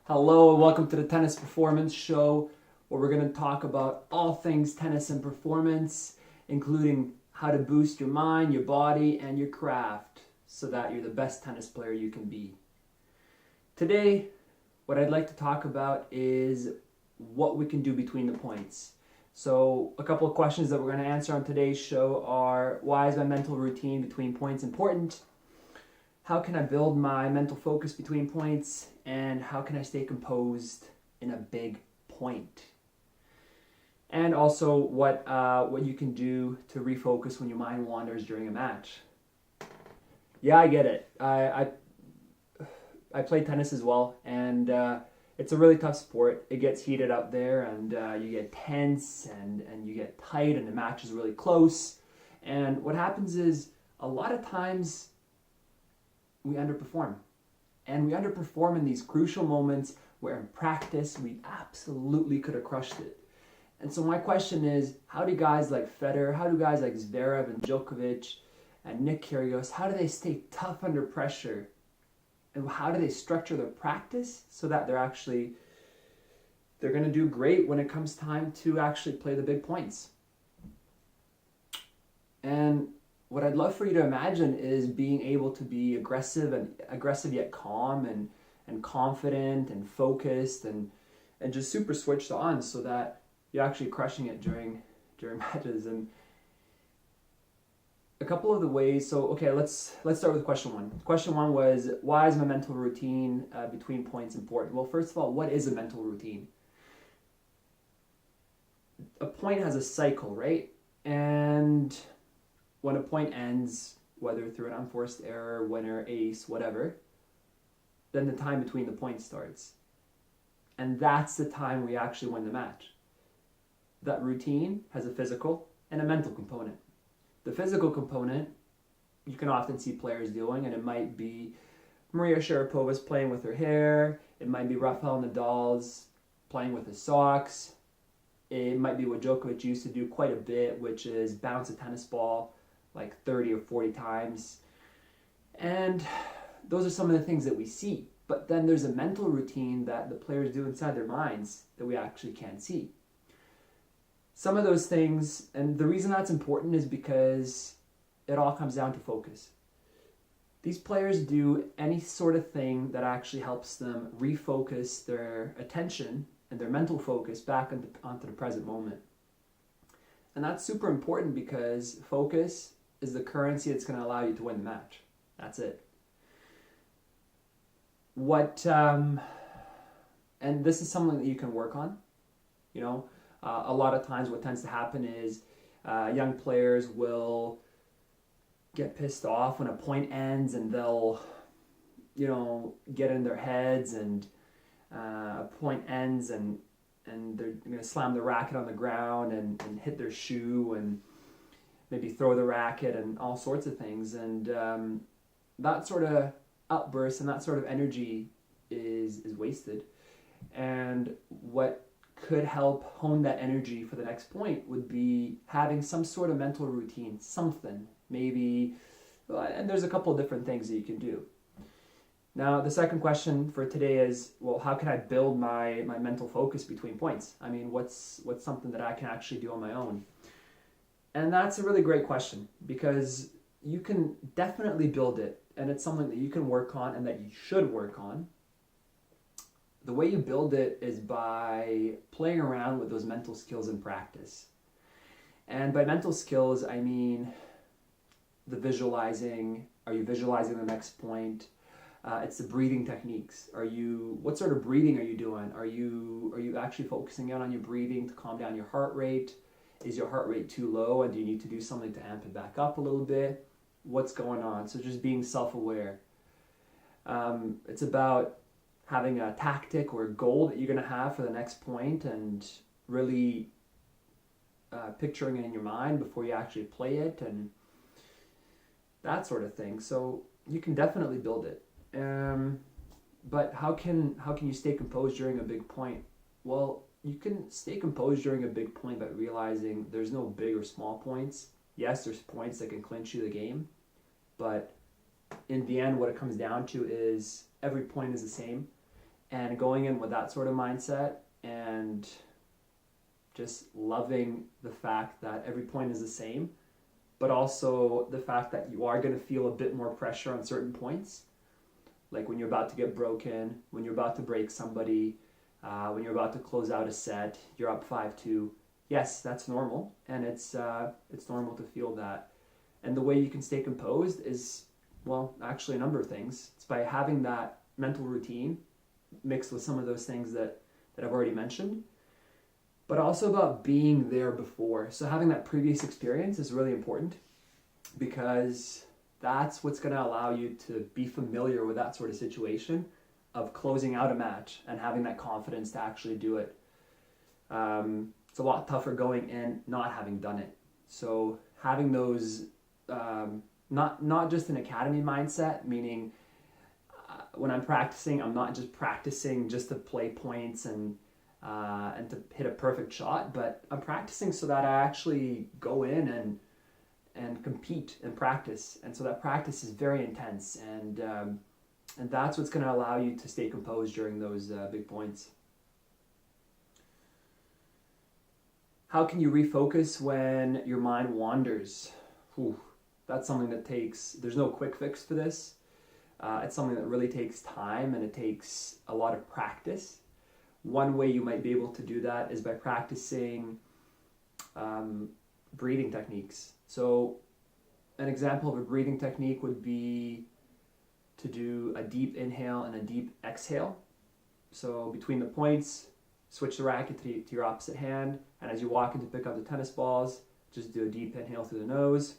Hello and welcome to the Tennis Performance Show, where we're going to talk about all things tennis and performance, including how to boost your mind, your body, and your craft so that you're the best tennis player you can be. Today, what I'd like to talk about is what we can do between the points. So a couple of questions that we're going to answer on today's show are: why is my mental routine between points important? How can I build my mental focus between points? And how can I stay composed in a big point? And also what you can do to refocus when your mind wanders during a match. Yeah, I get it. I play tennis as well, and it's a really tough sport. It gets heated up there, and you get tense, and you get tight, and the match is really close. And what happens is, a lot of times, we underperform. And we underperform in these crucial moments where in practice we absolutely could have crushed it. And so my question is, how do guys like Federer, how do guys like Zverev and Djokovic and Nick Kyrgios, how do they stay tough under pressure? And how do they structure their practice so that they're going to do great when it comes time to actually play the big points? And what I'd love for you to imagine is being able to be aggressive yet calm and confident and focused and just super switched on so that you're actually crushing it during matches. And a couple of the ways, so okay, let's start with question one. Question one was, why is my mental routine between points important? Well, first of all, what is a mental routine? A point has a cycle, right? And when a point ends, whether through an unforced error, winner, ace, whatever, then the time between the points starts. And that's the time we actually win the match. That routine has a physical and a mental component. The physical component, you can often see players doing, and it might be Maria Sharapova's playing with her hair, it might be Rafael Nadal's playing with his socks, it might be what Djokovic used to do quite a bit, which is bounce a tennis ball like 30 or 40 times. And those are some of the things that we see. But then there's a mental routine that the players do inside their minds that we actually can't see. Some of those things, and the reason that's important is because it all comes down to focus. These players do any sort of thing that actually helps them refocus their attention and their mental focus back onto the present moment. And that's super important because focus is the currency that's going to allow you to win the match. That's it. And this is something that you can work on. You know, a lot of times what tends to happen is young players will get pissed off when a point ends, and they'll, get in their heads, and a point ends, and they're going to slam the racket on the ground and hit their shoe and maybe throw the racket and all sorts of things. And that sort of outburst and that sort of energy is wasted. And what could help hone that energy for the next point would be having some sort of mental routine, something, maybe, and there's a couple of different things that you can do. Now, the second question for today is, well, how can I build my mental focus between points? I mean, what's something that I can actually do on my own? And that's a really great question, because you can definitely build it, and it's something that you can work on and that you should work on. The way you build it is by playing around with those mental skills in practice. And by mental skills, I mean the visualizing. Are you visualizing the next point? It's the breathing techniques. What sort of breathing are you doing? Are you actually focusing on your breathing to calm down your heart rate? Is your heart rate too low, and do you need to do something to amp it back up a little bit? What's going on? So just being self-aware. It's about having a tactic or a goal that you're going to have for the next point, and really picturing it in your mind before you actually play it, and that sort of thing. So you can definitely build it. But how can you stay composed during a big point? Well, you can stay composed during a big point by realizing there's no big or small points. Yes, there's points that can clinch you the game, but in the end, what it comes down to is every point is the same, And going in with that sort of mindset and just loving the fact that every point is the same, but also the fact that you are going to feel a bit more pressure on certain points, like when you're about to get broken, when you're about to break somebody, when you're about to close out a set, you're up 5-2. Yes, that's normal, and it's normal to feel that. And the way you can stay composed is, well, actually a number of things. It's by having that mental routine mixed with some of those things that I've already mentioned, but also about being there before. So having that previous experience is really important, because that's what's going to allow you to be familiar with that sort of situation of closing out a match and having that confidence to actually do it. It's a lot tougher going in not having done it. So having those, not just an academy mindset, meaning when I'm practicing, I'm not just practicing just to play points and to hit a perfect shot, but I'm practicing so that I actually go in and compete and practice. And so that practice is very intense, and that's what's going to allow you to stay composed during those big points. How can you refocus when your mind wanders? Whew, that's something that there's no quick fix for this. It's something that really takes time, and it takes a lot of practice. One way you might be able to do that is by practicing breathing techniques. So an example of a breathing technique would be to do a deep inhale and a deep exhale. So between the points, switch the racket to your opposite hand, and as you walk in to pick up the tennis balls, just do a deep inhale through the nose,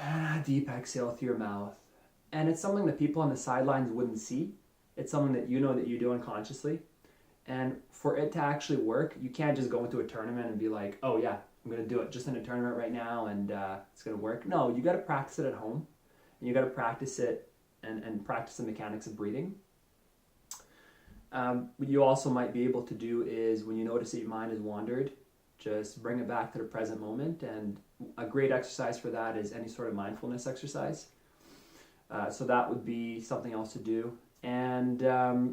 and a deep exhale through your mouth. And it's something that people on the sidelines wouldn't see. It's something that you know that you do unconsciously. And for it to actually work, you can't just go into a tournament and be like, oh yeah, I'm going to do it just in a tournament right now and it's going to work. No, you got to practice it at home. And you got to practice it and practice the mechanics of breathing. What you also might be able to do is, when you notice that your mind has wandered, just bring it back to the present moment. And a great exercise for that is any sort of mindfulness exercise. So that would be something else to do. And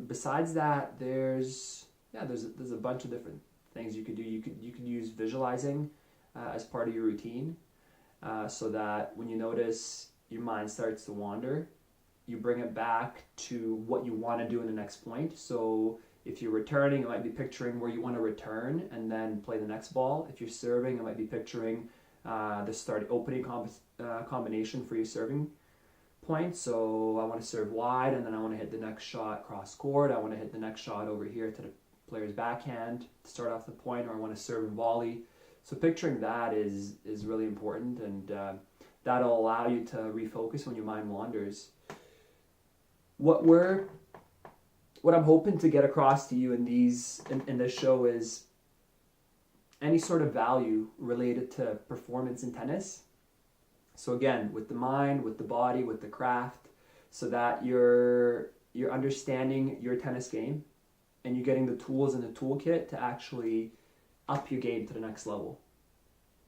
besides that, there's a bunch of different things you could do. You could use visualizing as part of your routine, so that when you notice your mind starts to wander, you bring it back to what you want to do in the next point. So if you're returning, it might be picturing where you want to return and then play the next ball. If you're serving, it might be picturing the opening combination for your serving point. So I want to serve wide, and then I want to hit the next shot cross court. I want to hit the next shot over here to the player's backhand to start off the point, or I want to serve and volley. So picturing that is really important, and that'll allow you to refocus when your mind wanders. What I'm hoping to get across to you in this show is any sort of value related to performance in tennis. So again, with the mind, with the body, with the craft, so that you're understanding your tennis game and you're getting the tools in the toolkit to actually up your game to the next level.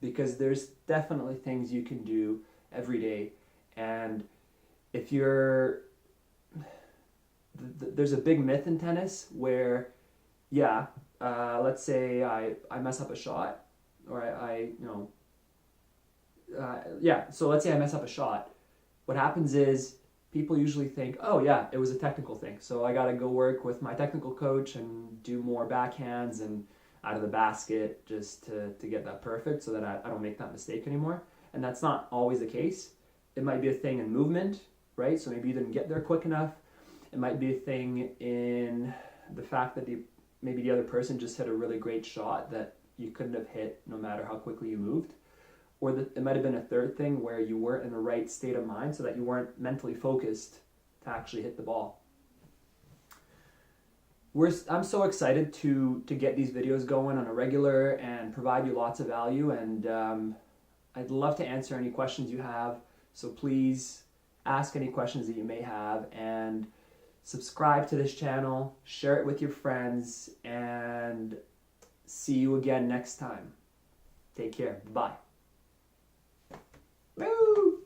Because there's definitely things you can do every day. And if there's a big myth in tennis where, let's say I mess up a shot, or so let's say I mess up a shot. What happens is people usually think, oh yeah, it was a technical thing, so I got to go work with my technical coach and do more backhands and out of the basket just to get that perfect, so that I don't make that mistake anymore. And that's not always the case. It might be a thing in movement, right? So maybe you didn't get there quick enough. It might be a thing in the fact that maybe the other person just hit a really great shot that you couldn't have hit no matter how quickly you moved. Or it might have been a third thing where you weren't in the right state of mind, so that you weren't mentally focused to actually hit the ball. I'm so excited to get these videos going on a regular and provide you lots of value, and I'd love to answer any questions you have. So please ask any questions that you may have, and subscribe to this channel, share it with your friends, and see you again next time. Take care. Bye. Woo!